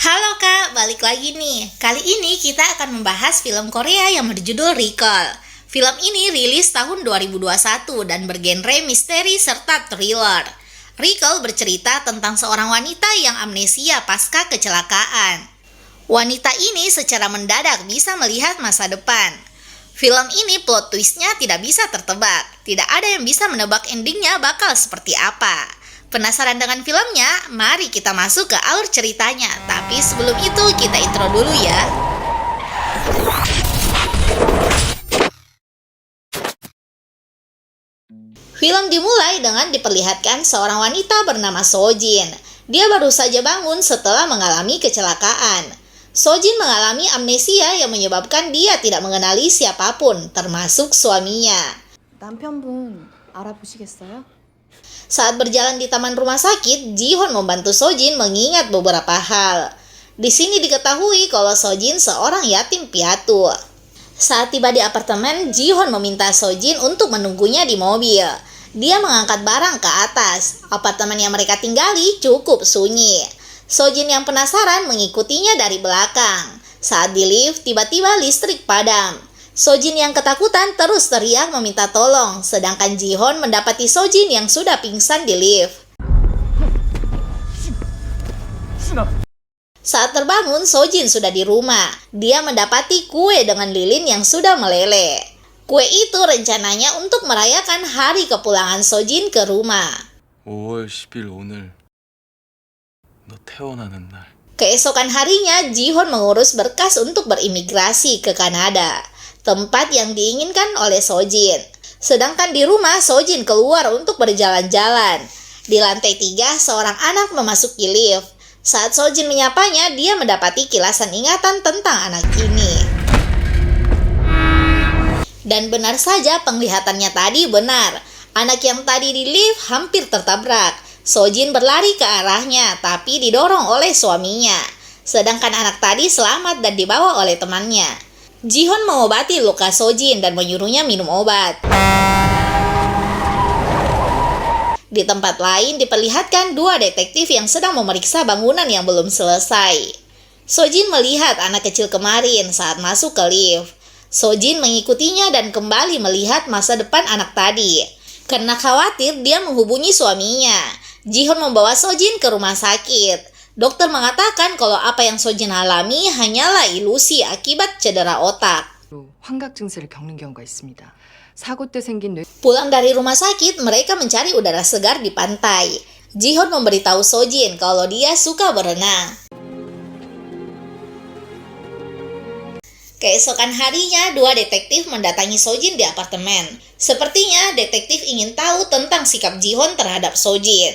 Halo Kak, balik lagi nih. Kali ini kita akan membahas film Korea yang berjudul Recall. Film ini rilis tahun 2021 dan bergenre misteri serta thriller. Recall bercerita tentang seorang wanita yang amnesia pasca kecelakaan. Wanita ini secara mendadak bisa melihat masa depan. Film ini plot twistnya tidak bisa tertebak. Tidak ada yang bisa menebak endingnya bakal seperti apa. Penasaran dengan filmnya? Mari kita masuk ke alur ceritanya. Tapi sebelum itu kita intro dulu ya. Film dimulai dengan diperlihatkan seorang wanita bernama Sojin. Dia baru saja bangun setelah mengalami kecelakaan. Sojin mengalami amnesia yang menyebabkan dia tidak mengenali siapapun, termasuk suaminya. 남편분 알아보시겠어요? Saat berjalan di taman rumah sakit, Ji-hoon membantu Sojin mengingat beberapa hal. Di sini diketahui kalau Sojin seorang yatim piatu. Saat tiba di apartemen, Ji-hoon meminta Sojin untuk menunggunya di mobil. Dia mengangkat barang ke atas. Apartemen yang mereka tinggali cukup sunyi. Sojin yang penasaran mengikutinya dari belakang. Saat di lift, tiba-tiba listrik padam. Sojin yang ketakutan terus teriak meminta tolong, sedangkan Ji-hoon mendapati Sojin yang sudah pingsan di lift. Saat terbangun, Sojin sudah di rumah. Dia mendapati kue dengan lilin yang sudah meleleh. Kue itu rencananya untuk merayakan hari kepulangan Sojin ke rumah. 5월 10일 오늘 너 태어나는 날. Keesokan harinya, Ji-hoon mengurus berkas untuk berimigrasi ke Kanada, tempat yang diinginkan oleh Sojin. Sedangkan di rumah, Sojin keluar untuk berjalan-jalan. Di lantai 3, seorang anak memasuki lift. Saat Sojin menyapanya, dia mendapati kilasan ingatan tentang anak ini. Dan benar saja penglihatannya tadi benar. Anak yang tadi di lift hampir tertabrak. Sojin berlari ke arahnya, tapi didorong oleh suaminya. Sedangkan anak tadi selamat dan dibawa oleh temannya. Ji-hoon mengobati luka Sojin dan menyuruhnya minum obat. Di tempat lain diperlihatkan dua detektif yang sedang memeriksa bangunan yang belum selesai. Sojin melihat anak kecil kemarin saat masuk ke lift. Sojin mengikutinya dan kembali melihat masa depan anak tadi. Karena khawatir, dia menghubungi suaminya. Ji-hoon membawa Sojin ke rumah sakit. Dokter mengatakan kalau apa yang Sojin alami hanyalah ilusi akibat cedera otak. 환각 증세를 겪는 경우가 있습니다. 사고 때 생긴 뇌 Pulang dari rumah sakit, mereka mencari udara segar di pantai. Ji-hoon memberitahu Sojin kalau dia suka berenang. Keesokan harinya, dua detektif mendatangi Sojin di apartemen. Sepertinya detektif ingin tahu tentang sikap Ji-hoon terhadap Sojin.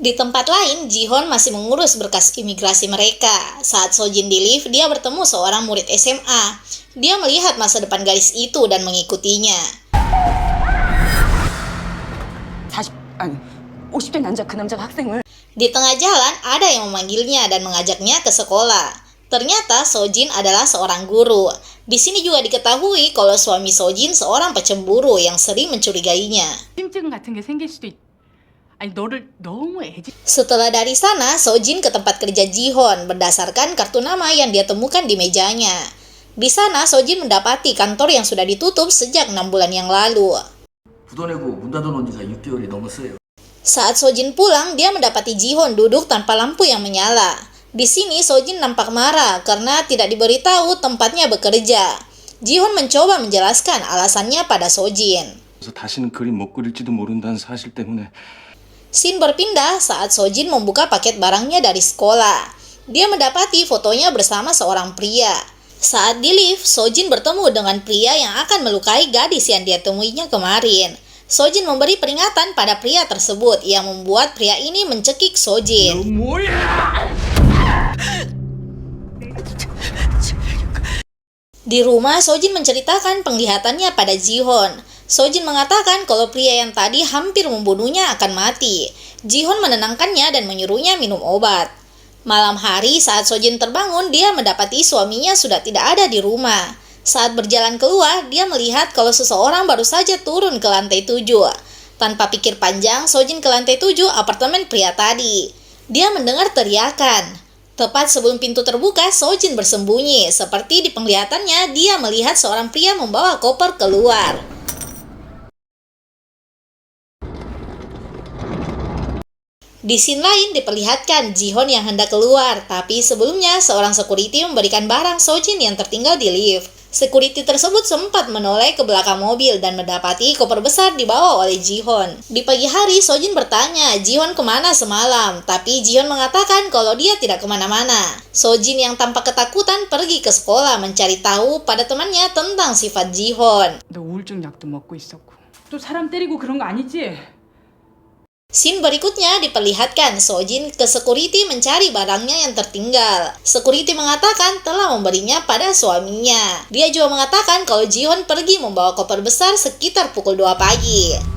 Di tempat lain, Ji-hoon masih mengurus berkas imigrasi mereka. Saat Sojin di lift, dia bertemu seorang murid SMA. Dia melihat masa depan gadis itu dan mengikutinya. 50대 남자 그 남자가 학생을 Di tengah jalan, ada yang memanggilnya dan mengajaknya ke sekolah. Ternyata Sojin adalah seorang guru. Di sini juga diketahui kalau suami Sojin seorang pecemburu yang sering mencurigainya. 심증 같은 게 생길 수도 아니 너를 너무 Setelah dari sana, Sojin ke tempat kerja Ji-hoon berdasarkan kartu nama yang dia temukan di mejanya. Di sana, Sojin mendapati kantor yang sudah ditutup sejak 6 bulan yang lalu. 부도내고 문 닫아놓은 지가 6개월이 넘었어요. Saat Sojin pulang, dia mendapati Ji-hoon duduk tanpa lampu yang menyala. Di sini, Sojin nampak marah karena tidak diberitahu tempatnya bekerja. Ji-hoon mencoba menjelaskan alasannya pada Sojin. 그래서 다시는 그림 못 그릴지도 모른다는 사실 때문에 Scene berpindah saat Sojin membuka paket barangnya dari sekolah. Dia mendapati fotonya bersama seorang pria. Saat di lift, Sojin bertemu dengan pria yang akan melukai gadis yang dia temuinya kemarin. Sojin memberi peringatan pada pria tersebut yang membuat pria ini mencekik Sojin. Di rumah, Sojin menceritakan penglihatannya pada Ji-hoon. Sojin mengatakan kalau pria yang tadi hampir membunuhnya akan mati. Ji-hoon menenangkannya dan menyuruhnya minum obat. Malam hari saat Sojin terbangun, dia mendapati suaminya sudah tidak ada di rumah. Saat berjalan keluar, dia melihat kalau seseorang baru saja turun ke lantai 7. Tanpa pikir panjang, Sojin ke lantai 7 apartemen pria tadi. Dia mendengar teriakan. Tepat sebelum pintu terbuka, Sojin bersembunyi. Seperti di penglihatannya, dia melihat seorang pria membawa koper keluar. Di scene lain diperlihatkan Ji-hoon yang hendak keluar, tapi sebelumnya seorang security memberikan barang Sojin yang tertinggal di lift. Security tersebut sempat menoleh ke belakang mobil dan mendapati koper besar dibawa oleh Ji-hoon. Di pagi hari, Sojin bertanya Ji-hoon kemana semalam, tapi Ji-hoon mengatakan kalau dia tidak kemana-mana. Sojin yang tampak ketakutan pergi ke sekolah mencari tahu pada temannya tentang sifat Ji-hoon. 너 우울증 약도 먹고 있었고. 또 사람 때리고 그런 거 아니지? Scene berikutnya diperlihatkan Sojin ke security mencari barangnya yang tertinggal. Security mengatakan telah memberinya pada suaminya. Dia juga mengatakan kalau Ji-hoon pergi membawa koper besar sekitar pukul 2 pagi.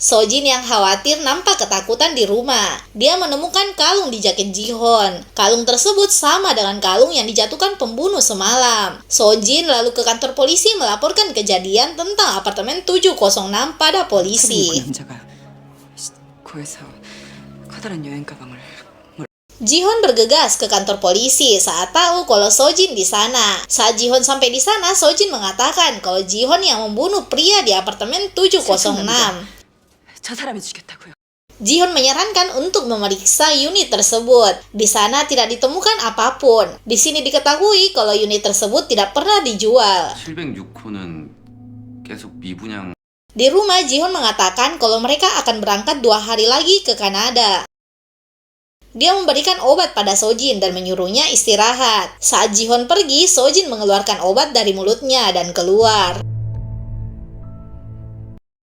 Sojin yang khawatir nampak ketakutan di rumah. Dia menemukan kalung di jaket Ji-hoon. Kalung tersebut sama dengan kalung yang dijatuhkan pembunuh semalam. Sojin lalu ke kantor polisi melaporkan kejadian tentang apartemen 706 pada polisi. 남자가 고에서 커다란 여행 가방을 Ji-hoon bergegas ke kantor polisi saat tahu kalau Sojin di sana. Saat Ji-hoon sampai di sana, Sojin mengatakan kalau Ji-hoon yang membunuh pria di apartemen 706. 저 사람이 죽였다고요. Ji-hoon menyarankan untuk memeriksa unit tersebut. Di sana tidak ditemukan apapun. Di sini diketahui kalau unit tersebut tidak pernah dijual. 706호는 계속 미분양. Di rumah, Ji-hoon mengatakan kalau mereka akan berangkat 2 hari lagi ke Kanada. Dia memberikan obat pada Sojin dan menyuruhnya istirahat. Saat Ji-hoon pergi, Sojin mengeluarkan obat dari mulutnya dan keluar.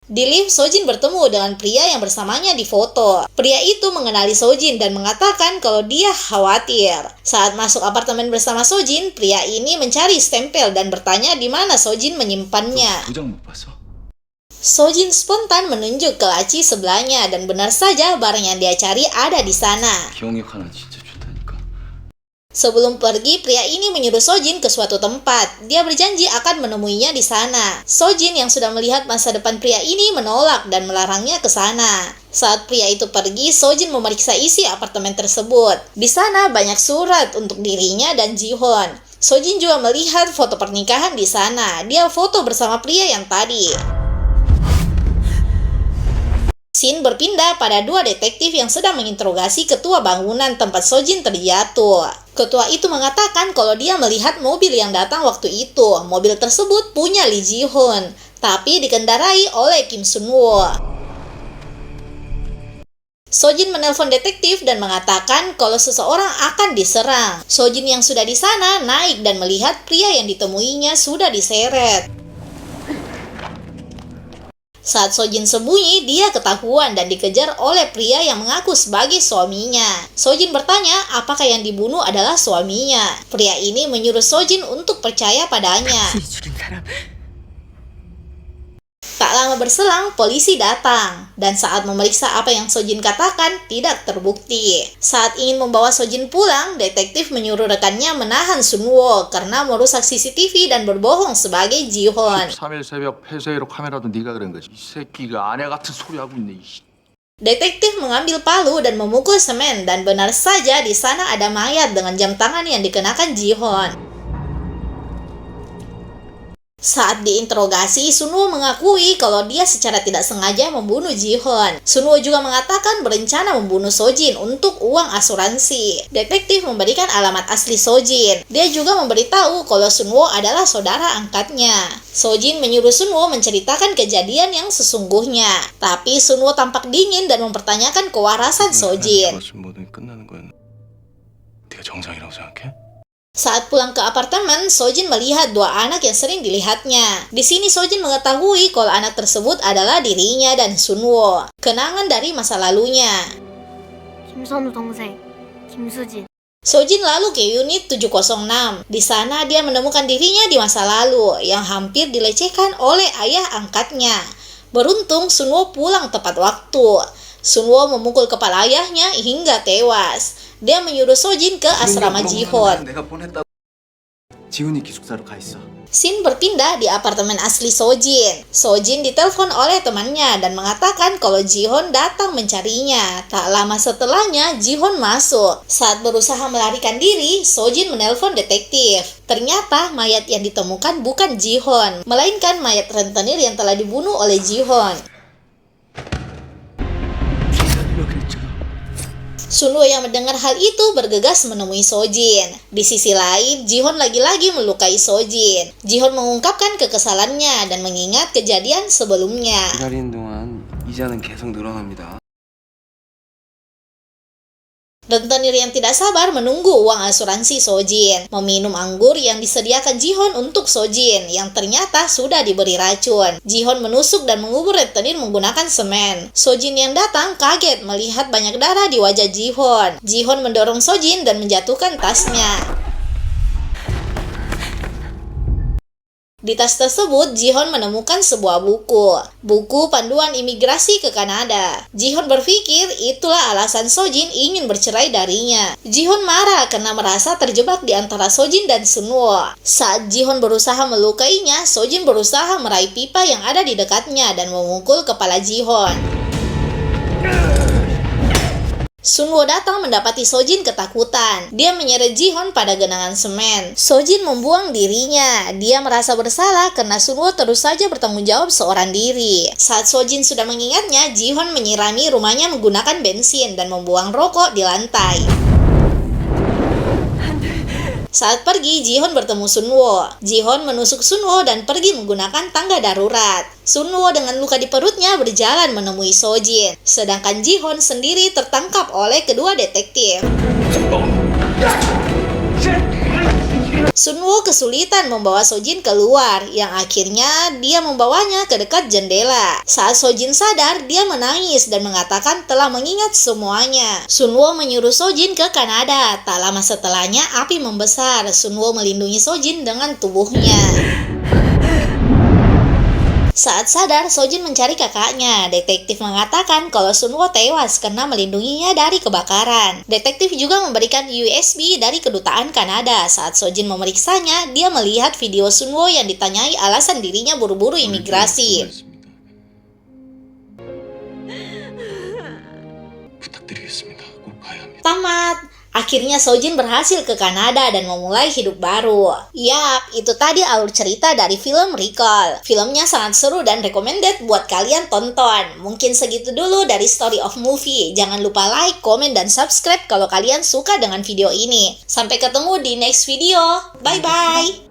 Di lift, Sojin bertemu dengan pria yang bersamanya di foto. Pria itu mengenali Sojin dan mengatakan kalau dia khawatir. Saat masuk apartemen bersama Sojin, pria ini mencari stempel dan bertanya di mana Sojin menyimpannya. 도장 못 봤어? Sojin spontan menunjuk ke laci sebelahnya dan benar saja barang yang dia cari ada di sana. 기억력 하나 진짜 좋다니까. Sebelum pergi, pria ini menyuruh Sojin ke suatu tempat. Dia berjanji akan menemuinya di sana. Sojin yang sudah melihat masa depan pria ini menolak dan melarangnya ke sana. Saat pria itu pergi, Sojin memeriksa isi apartemen tersebut. Di sana banyak surat untuk dirinya dan Ji-hoon. Sojin juga melihat foto pernikahan di sana. Dia foto bersama pria yang tadi. Scene berpindah pada 2 detektif yang sedang menginterogasi ketua bangunan tempat Sojin terjatuh. Ketua itu mengatakan kalau dia melihat mobil yang datang waktu itu. Mobil tersebut punya Lee Ji-hoon, tapi dikendarai oleh Kim Sun-woo. Sojin menelpon detektif dan mengatakan kalau seseorang akan diserang. Sojin yang sudah di sana naik dan melihat pria yang ditemuinya sudah diseret. Saat Sojin sembunyi, dia ketahuan dan dikejar oleh pria yang mengaku sebagai suaminya. Sojin bertanya apakah yang dibunuh adalah suaminya. Pria ini menyuruh Sojin untuk percaya padanya. 죽인 사람 Tak lama berselang, polisi datang. Dan saat memeriksa apa yang Sojin katakan, tidak terbukti. Saat ingin membawa Sojin pulang, detektif menyuruh rekannya menahan Sun-woo karena merusak CCTV dan berbohong sebagai Ji-hoon. 3일 새벽 폐쇄로 카메라도 네가 그런 거지. 이 새끼가 아내 같은 소리 하고 있네. Detektif mengambil palu dan memukul semen dan benar saja di sana ada mayat dengan jam tangan yang dikenakan Ji-hoon. Saat diinterogasi, Sun-woo mengakui kalau dia secara tidak sengaja membunuh Ji-hoon. Sun-woo juga mengatakan berencana membunuh Sojin untuk uang asuransi. Detektif memberikan alamat asli Sojin. Dia juga memberitahu kalau Sun-woo adalah saudara angkatnya. Sojin menyuruh Sun-woo menceritakan kejadian yang sesungguhnya. Tapi Sun-woo tampak dingin dan mempertanyakan kewarasan Sojin. 모든 끝나는 건 네가 정상이라고 생각해? Saat pulang ke apartemen, Sojin melihat 2 anak yang sering dilihatnya. Di sini Sojin mengetahui kalau anak tersebut adalah dirinya dan Sun-woo. Kenangan dari masa lalunya. 김선우 동생, 김수진. Sojin lalu ke unit 706. Di sana dia menemukan dirinya di masa lalu yang hampir dilecehkan oleh ayah angkatnya. Beruntung Sun-woo pulang tepat waktu. Sun-woo memukul kepala ayahnya hingga tewas. Dia menyuruh Sojin ke asrama Ji-hoon. 지훈이 기숙사로 가 있어. Scene berpindah di apartemen asli Sojin. Sojin ditelepon oleh temannya dan mengatakan kalau Jihon datang mencarinya. Tak lama setelahnya, Jihon masuk. Saat berusaha melarikan diri, Sojin menelpon detektif. Ternyata mayat yang ditemukan bukan Jihon, melainkan mayat rentenir yang telah dibunuh oleh Jihon. Sunwoo yang mendengar hal itu bergegas menemui Sojin. Di sisi lain, Jihon lagi-lagi melukai Sojin. Jihon mengungkapkan kekesalannya dan mengingat kejadian sebelumnya. 기다리는 동안 이자는 계속 늘어납니다. Rentenir yang tidak sabar menunggu uang asuransi Sojin, meminum anggur yang disediakan Jihon untuk Sojin, yang ternyata sudah diberi racun. Jihon menusuk dan mengubur rentenir menggunakan semen. Sojin yang datang kaget melihat banyak darah di wajah Jihon. Jihon mendorong Sojin dan menjatuhkan tasnya. Di tas tersebut, Jihon menemukan sebuah buku panduan imigrasi ke Kanada. Jihon berpikir itulah alasan Sojin ingin bercerai darinya. Jihon marah karena merasa terjebak di antara Sojin dan Sunwoo. Saat Jihon berusaha melukainya, Sojin berusaha meraih pipa yang ada di dekatnya dan memukul kepala Jihon. Sunwoo datang mendapati Sojin ketakutan. Dia menyeret Jihon pada genangan semen. Sojin membuang dirinya. Dia merasa bersalah karena Sunwoo terus saja bertanggung jawab seorang diri. Saat Sojin sudah mengingatnya, Jihon menyirami rumahnya menggunakan bensin dan membuang rokok di lantai. Saat pergi, Jihon bertemu Sunwoo. Jihon menusuk Sunwoo dan pergi menggunakan tangga darurat. Sunwoo dengan luka di perutnya berjalan menemui Sojin. Sedangkan Jihon sendiri tertangkap oleh kedua detektif. Sunwoo kesulitan membawa Sojin keluar, yang akhirnya dia membawanya ke dekat jendela. Saat Sojin sadar, dia menangis dan mengatakan telah mengingat semuanya. Sunwoo menyuruh Sojin ke Kanada. Tak lama setelahnya, api membesar. Sunwoo melindungi Sojin dengan tubuhnya. Saat sadar, Sojin mencari kakaknya. Detektif mengatakan kalau Sunwoo tewas karena melindunginya dari kebakaran. Detektif juga memberikan USB dari kedutaan Kanada. Saat Sojin memeriksanya, dia melihat video Sunwoo yang ditanyai alasan dirinya buru-buru imigrasi. 부탁드리겠습니다. 꼭 가야 합니다. Tamat. Akhirnya Sojin berhasil ke Kanada dan memulai hidup baru. Yap, itu tadi alur cerita dari film Recall. Filmnya sangat seru dan recommended buat kalian tonton. Mungkin segitu dulu dari Story of Movie. Jangan lupa like, komen, dan subscribe kalau kalian suka dengan video ini. Sampai ketemu di next video. Bye-bye!